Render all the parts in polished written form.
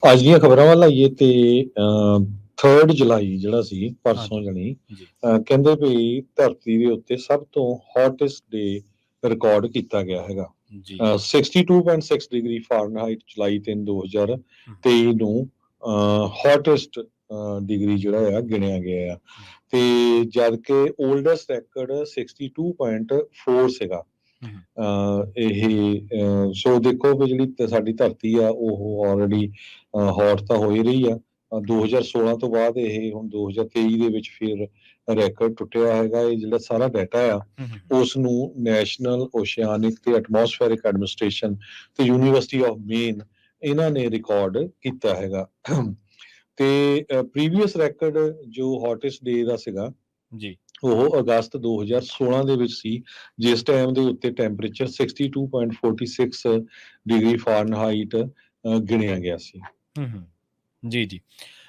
ਅੱਜ ਦੀਆਂ ਖਬਰਾਂ ਵੱਲ ਆਈਏ ਤੇ 3 ਜੁਲਾਈ ਜਿਹੜਾ ਸੀ ਪਰਸੋਂ ਹਾਂਜੀ, ਜਣੀ ਜੀ, ਕਹਿੰਦੇ ਵੀ ਧਰਤੀ ਦੇ ਉੱਤੇ ਸਭ ਤੋਂ ਹੌਟੈਸਟ ਡੇ ਰਿਕਾਰਡ ਕੀਤਾ ਗਿਆ ਹੈਗਾ। ਜੀ। 62.6 ਡਿਗਰੀ ਫਾਰਨਹਾਈਟ ਜੁਲਾਈ 3 ਹੂੰ, 2023 ਨੂੰ ਹੌਟੈਸਟ ਡਿਗਰੀ ਜਿਹੜਾ ਆ ਗਿਣਿਆ ਗਿਆ ਆ। ਜੀ, ਤੇ ਜਦ ਕਿ 올ਡੈਸਟ ਰੈਕਡ 62.4 ਸੀਗਾ। ਹੂੰ, ਇਹ ਸੋ ਦੇਖੋ ਵੀ ਜਿਹੜੀ ਸਾਡੀ ਧਰਤੀ ਆ ਉਹ ਆਲਰੇਡੀ ਹੌਟ ਤਾਂ ਹੋ ਹੀ ਰਹੀ ਆ। 2016 ਤੋਂ ਬਾਅਦ ਇਹ ਹੁਣ 2023 ਦੇ ਵਿੱਚ ਫਿਰ ਰੈਕਡ ਟੁੱਟਿਆ ਹੈਗਾ। ਇਹ ਜਿਹੜਾ ਸਾਰਾ ਡਾਟਾ ਆ ਹੂੰ, ਹੂੰ, ਉਸ ਨੂੰ ਨੈਸ਼ਨਲ ਓਸ਼ੀਆਨਿਕ ਤੇ ਐਟਮੋਸਫੇਰਿਕ ਐਡਮਿਨਿਸਟ੍ਰੇਸ਼ਨ ਤੇ ਯੂਨੀਵਰਸਿਟੀ ਆਫ ਮੇਨ ਇਹਨਾਂ ਨੇ ਰਿਕਾਰਡ ਕੀਤਾ ਹੈਗਾ। ਤੇ ਪ੍ਰੀਵੀਅਸ ਰੈਕਡ ਜੋ ਹੌਟੈਸਟ ਡੇ ਦਾ ਸੀਗਾ ਜੀ, ਉਹ ਅਗਸਤ 2016 ਦੇ ਵਿੱਚ ਸੀ, ਜਿਸ ਟਾਈਮ ਦੇ ਉੱਤੇ ਟੈਂਪਰੇਚਰ 62.46 ਡਿਗਰੀ ਫਾਰਨਹਾਈਟ ਗਿਣਿਆ ਗਿਆ ਸੀ। ਹੂੰ, ਹੂੰ, ਜੀ, ਜੀ।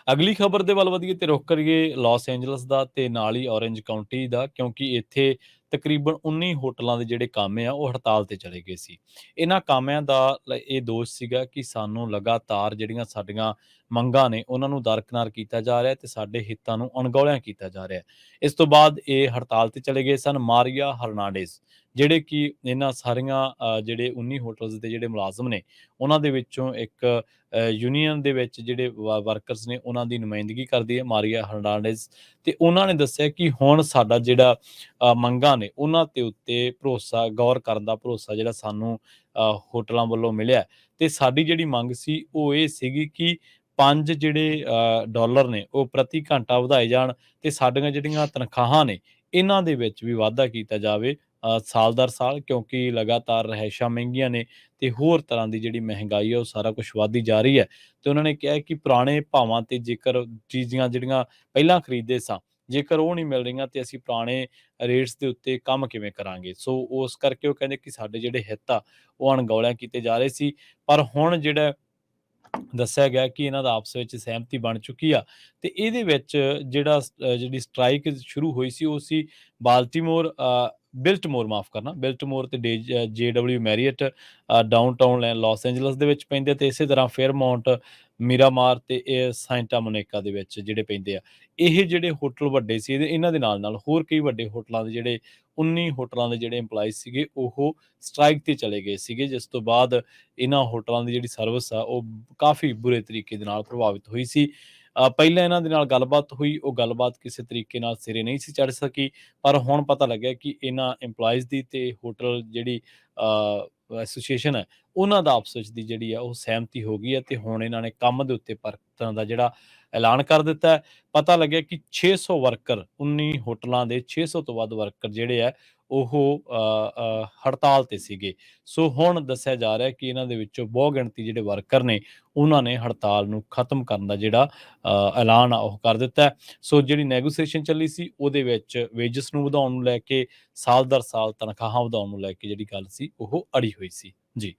ਅਗਲੀ ਖਬਰ ਦੇ ਵੱਲ ਵਧੀਏ ਤੇ ਰੁਖ ਕਰੀਏ ਲਾਸ ਐਂਜਲਸ ਦਾ ਤੇ ਨਾਲ ਹੀ ਔਰੇਂਜ ਕਾਉਂਟੀ ਦਾ, ਕਿਉਂਕਿ ਇੱਥੇ ਤਕਰੀਬਨ 19 ਹੋਟਲਾਂ ਦੇ ਜਿਹੜੇ ਕਾਮੇ ਆ ਉਹ ਹੜਤਾਲ ਤੇ ਚਲੇ ਗਏ ਸੀ। ਇਹਨਾਂ ਕਾਮਿਆਂ ਦਾ ਇਹ ਦੋਸ਼ ਸੀਗਾ ਕਿ ਸਾਨੂੰ ਲਗਾਤਾਰ ਜਿਹੜੀਆਂ ਸਾਡੀਆਂ ਮੰਗਾਂ ਨੇ ਉਹਨਾਂ ਨੂੰ ਦਰਕਿਨਾਰ ਕੀਤਾ ਜਾ ਰਿਹਾ ਤੇ ਸਾਡੇ ਹਿੱਤਾਂ ਨੂੰ ਅਣਗੌਲਿਆਂ ਕੀਤਾ ਜਾ ਰਿਹਾ। ਇਸ ਤੋਂ ਬਾਅਦ ਇਹ ਹੜਤਾਲ ਤੇ ਚਲੇ ਗਏ ਸਨ। ਮਾਰੀਆ ਹਰਨਾਂਡੇਜ਼ ਜਿਹੜੇ ਕਿ ਇਹਨਾਂ ਸਾਰੀਆਂ ਜਿਹੜੇ 19 ਹੋਟਲਸ ਦੇ ਜਿਹੜੇ ਮੁਲਾਜ਼ਮ ਨੇ ਉਹਨਾਂ ਦੇ ਵਿੱਚੋਂ ਇੱਕ ਯੂਨੀਅਨ ਦੇ ਵਿੱਚ ਜਿਹੜੇ ਵਰਕਰਸ ਨੇ ਉਹਨਾਂ ਦੀ ਨੁਮਾਇੰਦਗੀ ਕਰਦੀ ਹੈ ਮਾਰੀਆ ਹਰਨਾਂਡੇਜ਼। ਤੇ ਉਹਨਾਂ ਨੇ ਦੱਸਿਆ ਕਿ ਹੁਣ ਸਾਡਾ ਜਿਹੜਾ ਮੰਗਾਂ ਨੇ ਉਹਨਾਂ ਦੇ ਉੱਤੇ ਭਰੋਸਾ, ਗੌਰ ਕਰਨ ਦਾ ਭਰੋਸਾ ਜਿਹੜਾ ਸਾਨੂੰ ਹੋਟਲਾਂ ਵੱਲੋਂ ਮਿਲਿਆ। ਤੇ ਸਾਡੀ ਜਿਹੜੀ ਮੰਗ ਸੀ ਉਹ ਇਹ ਸੀਗੀ ਕਿ 5 ਜਿਹੜੇ ਡਾਲਰ ਨੇ ਉਹ ਪ੍ਰਤੀ ਘੰਟਾ ਵਧਾਏ ਜਾਣ ਤੇ ਸਾਡੀਆਂ ਜਿਹੜੀਆਂ ਤਨਖਾਹਾਂ ਨੇ ਇਹਨਾਂ ਦੇ ਵਿੱਚ ਵੀ ਵਾਧਾ ਕੀਤਾ ਜਾਵੇ ਸਾਲ ਦਰ ਸਾਲ, ਕਿਉਂਕਿ ਲਗਾਤਾਰ ਰਿਹਾਇਸ਼ਾਂ ਮਹਿੰਗੀਆਂ ਨੇ ਤੇ ਹੋਰ ਤਰ੍ਹਾਂ ਦੀ ਜਿਹੜੀ ਮਹਿੰਗਾਈ ਹੈ ਉਹ ਸਾਰਾ ਕੁਛ ਵੱਧਦੀ ਜਾ ਰਹੀ ਹੈ। ਤੇ ਉਹਨਾਂ ਨੇ ਕਿਹਾ ਕਿ ਪੁਰਾਣੇ ਭਾਵਾਂ ਤੇ ਜੇਕਰ ਚੀਜ਼ਾਂ ਜਿਹੜੀਆਂ ਪਹਿਲਾਂ ਖਰੀਦਦੇ ਸਾਂ, ਜੇਕਰ ਉਹ ਨਹੀਂ ਮਿਲ ਰਹੀਆਂ ਤੇ ਅਸੀਂ ਪੁਰਾਣੇ ਰੇਟਸ ਦੇ ਉੱਤੇ ਕੰਮ ਕਿਵੇਂ ਕਰਾਂਗੇ। ਸੋ ਉਸ ਕਰਕੇ ਉਹ ਕਹਿੰਦੇ ਕਿ ਸਾਡੇ ਜਿਹੜੇ ਹਿੱਤ ਆ ਉਹ ਅਣਗੌਲਿਆਂ ਕੀਤੇ ਜਾ ਰਹੇ ਸੀ। ਪਰ ਹੁਣ ਜਿਹੜਾ ਦੱਸਿਆ ਗਿਆ ਕਿ ਇਹਨਾਂ ਦਾ ਆਪਸ ਵਿੱਚ ਸਹਿਮਤੀ ਬਣ ਚੁੱਕੀ ਆ ਤੇ ਇਹਦੇ ਵਿੱਚ ਜਿਹੜੀ ਸਟ੍ਰਾਈਕ ਸ਼ੁਰੂ ਹੋਈ ਸੀ ਉਹ ਸੀ ਬਾਲਟੀਮੋਰ ਬਿਲਟਮੋਰ, ਮਾਫ ਕਰਨਾ, ਬਿਲਟਮੋਰ ਤੇ JW Marriott downtown Los Angeles ਦੇ ਵਿੱਚ ਪੈਂਦੇ ਤੇ ਇਸੇ ਤਰ੍ਹਾਂ ਫੇਅਰਮਾਉਂਟ, ਮੀਰਾਮਾਰ ਤੇ ਇਹ ਸਾਂਟਾ ਮੋਨੀਕਾ ਦੇ ਵਿੱਚ ਜਿਹੜੇ ਪੈਂਦੇ ਆ। ਇਹ ਜਿਹੜੇ ਹੋਟਲ ਵੱਡੇ ਸੀ ਇਹਨਾਂ ਦੇ ਨਾਲ ਨਾਲ ਹੋਰ ਕਈ ਵੱਡੇ ਹੋਟਲਾਂ ਦੇ ਜਿਹੜੇ 19 ਹੋਟਲਾਂ ਦੇ ਜਿਹੜੇ EMPLOYEES ਸੀਗੇ ਉਹ ਸਟ੍ਰਾਈਕ ਤੇ ਚਲੇ ਗਏ ਸੀਗੇ, ਜਿਸ ਤੋਂ ਬਾਅਦ ਇਹਨਾਂ ਹੋਟਲਾਂ ਦੀ ਜਿਹੜੀ ਸਰਵਿਸ ਆ ਉਹ ਕਾਫੀ ਬੁਰੇ ਤਰੀਕੇ ਦੇ ਨਾਲ ਪ੍ਰਭਾਵਿਤ ਹੋਈ ਸੀ। ਪਹਿਲਾਂ ਇਹਨਾਂ ਦੇ ਨਾਲ ਗੱਲਬਾਤ ਹੋਈ, ਉਹ ਗੱਲਬਾਤ ਕਿਸੇ ਤਰੀਕੇ ਨਾਲ ਸਿਰੇ ਨਹੀਂ ਸੀ ਚੜ੍ਹ ਸਕੀ। ਪਰ ਹੁਣ ਪਤਾ ਲੱਗਿਆ ਕਿ ਇਹਨਾਂ EMPLOYEES ਦੀ ਤੇ ਹੋਟਲ ਜਿਹੜੀ ਐਸੋਸੀਏਸ਼ਨ ਹੈ ਉਹਨਾਂ ਦਾ ਆਪਸ ਵਿੱਚ ਦੀ ਜਿਹੜੀ ਆ ਉਹ ਸਹਿਮਤੀ ਹੋ ਗਈ ਹੈ ਤੇ ਹੁਣ ਇਹਨਾਂ ਨੇ ਕੰਮ ਦੇ ਉੱਤੇ ਪਰਤਣ ਦਾ ਜਿਹੜਾ ਐਲਾਨ ਕਰ ਦਿੱਤਾ ਹੈ। ਪਤਾ ਲੱਗਿਆ ਕਿ 600 ਵਰਕਰ, 19 ਹੋਟਲਾਂ ਦੇ 600 ਤੋਂ ਵੱਧ ਵਰਕਰ ਜਿਹੜੇ ਆ ਉਹ ਹੜਤਾਲ ਤੇ ਸੀਗੇ। ਸੋ ਹੁਣ ਦੱਸਿਆ ਜਾ ਰਿਹਾ ਕਿ ਇਹਨਾਂ ਦੇ ਵਿੱਚੋਂ ਬਹੁ ਗਿਣਤੀ ਜਿਹੜੇ ਵਰਕਰ ਨੇ ਉਹਨਾਂ ਨੇ ਹੜਤਾਲ ਨੂੰ ਖਤਮ ਕਰਨ ਦਾ ਜਿਹੜਾ ਐਲਾਨ ਆ ਉਹ ਕਰ ਦਿੱਤਾ ਹੈ। ਸੋ ਜਿਹੜੀ ਨੈਗੋਸੀਏਸ਼ਨ ਚੱਲੀ ਸੀ ਉਹਦੇ ਵਿੱਚ ਵੇਜਸ ਨੂੰ ਵਧਾਉਣ ਨੂੰ ਲੈ ਕੇ, ਸਾਲ ਦਰ ਸਾਲ ਤਨਖਾਹਾਂ ਵਧਾਉਣ ਨੂੰ ਲੈ ਕੇ ਜਿਹੜੀ ਗੱਲ ਸੀ ਉਹ ਅੜੀ ਹੋਈ ਸੀ। ਜੀ।